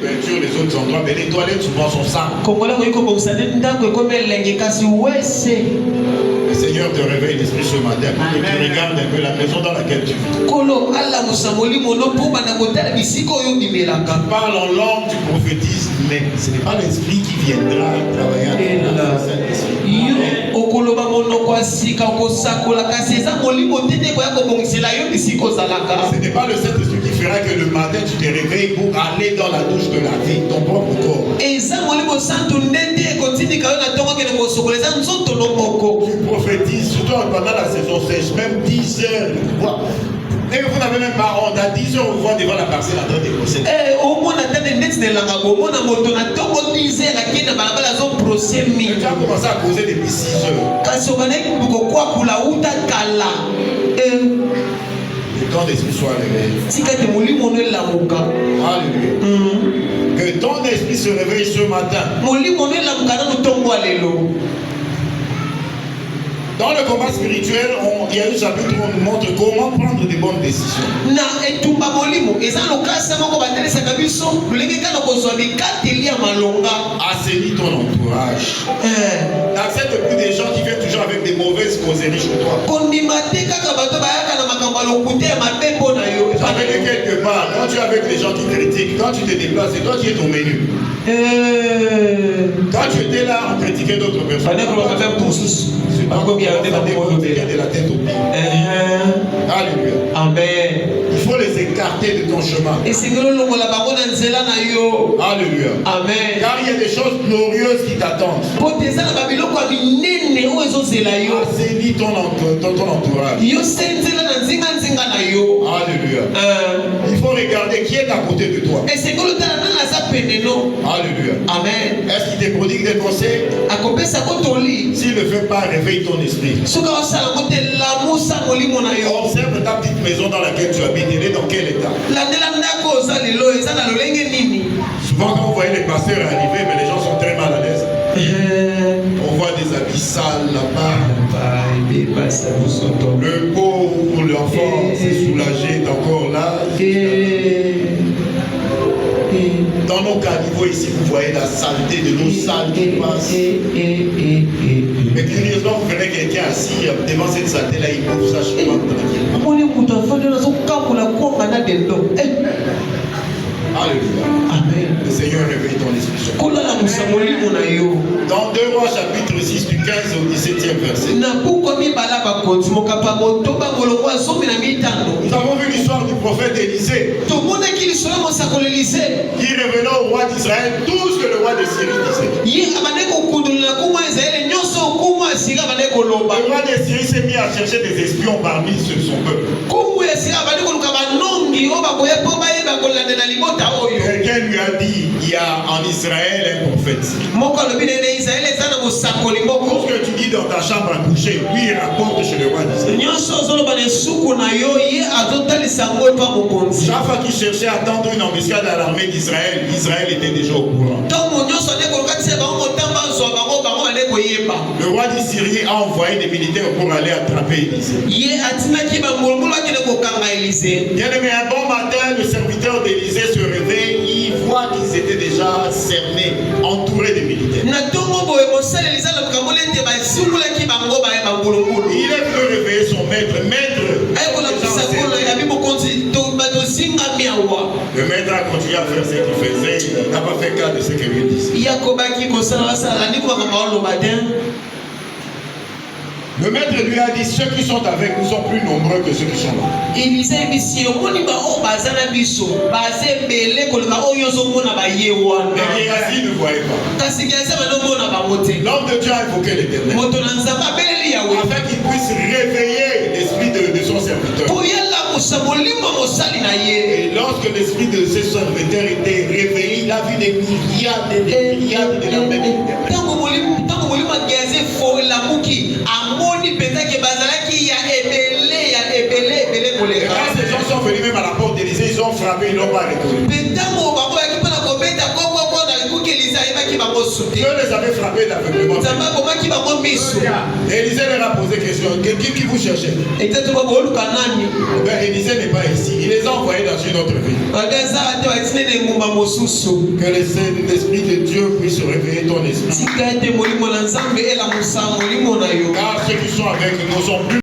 peinture, les autres endroits, mais les toilettes souvent sont sales. Le Seigneur te réveille l'esprit ce matin pour que tu regardes un peu la maison dans laquelle tu vis. Tu parles en langue, tu prophétises, mais ce n'est pas l'esprit qui viendra travailler avec ce n'est pas le Saint-Esprit qui fera que le matin tu te réveilles pour aller dans la douche de la vie, ton propre corps. Tu prophétises, surtout pendant la saison sèche, même 10 heures. Et vous n'avez même pas honte. À 10 heures, on voit devant la parcelle en train de procéder. Mais tu as commencé à causer depuis 6 heures. Que ton esprit soit réveillé. Alléluia. Que ton esprit se réveille ce matin. Dans le combat spirituel, il y a un chapitre où on nous montre comment prendre des bonnes décisions. Assainis ton entourage. N'accepte plus des gens qui viennent toujours avec des mauvaises causeries chez toi. Avec quelque part, quand tu es avec les gens qui critiquent, quand tu te déplaces, c'est toi qui es ton menu. Quand tu étais là, on critiquait d'autres personnes. De la tête au pied. Alléluia. Amen. Il faut les écarter de ton chemin. Alléluia. Amen. Car il y a des choses glorieuses qui t'attendent. Assainis ton entourage. Alléluia. Il faut regarder qui est à côté de toi. Alléluia. Amen. Est-ce qu'il te prodigue des conseils? S'il ne fait pas, réveille ton esprit. Observe ta petite maison dans laquelle tu habites. Elle est dans quel état? Souvent quand vous voyez les pasteurs arriver, mais les gens sont très mal à l'aise. On voit des habits sales là-bas. Le pauvre ou l'enfant s'est soulagé d'encore là. Dans nos caniveaux ici, vous voyez la saleté de l'eau sale qui passe. Mais curieusement, vous verrez quelqu'un assis devant cette saleté-là, il bouffe ça chez moi tranquillement. Alléluia. Amen. Le Seigneur réveille ton esprit. Dans 2 Rois chapitre 6 du 15 au 17e verset. Nous avons vu l'histoire du prophète Élisée. Qui révélant au roi d'Israël tout ce que le roi de Syrie disait. Le roi de Syrie s'est mis à chercher des espions parmi son peuple. Quelqu'un lui a dit, il y a en Israël un prophète. Tout ce que tu dis dans ta chambre à coucher, lui il rapporte chez le roi d'Israël. Chaque fois qu'il cherchait à tendre une embuscade à l'armée d'Israël, Israël était déjà au courant. Le roi de Syrie a envoyé des militaires pour aller attraper Élisée. Bien aimé, un bon matin, le serviteur d'Élisée se réveille, il voit qu'ils étaient déjà cernés, entourés de militaires. Il est venu réveiller son maître. Le maître a continué à faire ce qu'il faisait, il n'a pas fait cas de ce que lui disait. Le maître lui a dit, ceux qui sont avec nous sont plus nombreux que ceux qui sont là. Mais Géasi ne voyait pas. L'homme de Dieu a invoqué l'Éternel afin qu'il puisse réveiller l'esprit de son serviteur. Et lorsque l'esprit de ce serviteur était réveillé, il a vu des milliards de l'armée de l'Éternel. Quand ces gens sont venus même à la porte d'Élisée, ils ont frappé, ils n'ont pas répondu. Dieu les avait frappés d'aveuglement. Élisée leur a posé question. Qui vous cherchez? Élisée n'est pas ici. Il les a envoyés dans une autre ville. Que l'Esprit de Dieu puisse réveiller ton esprit. Car ceux qui sont avec nous sont plus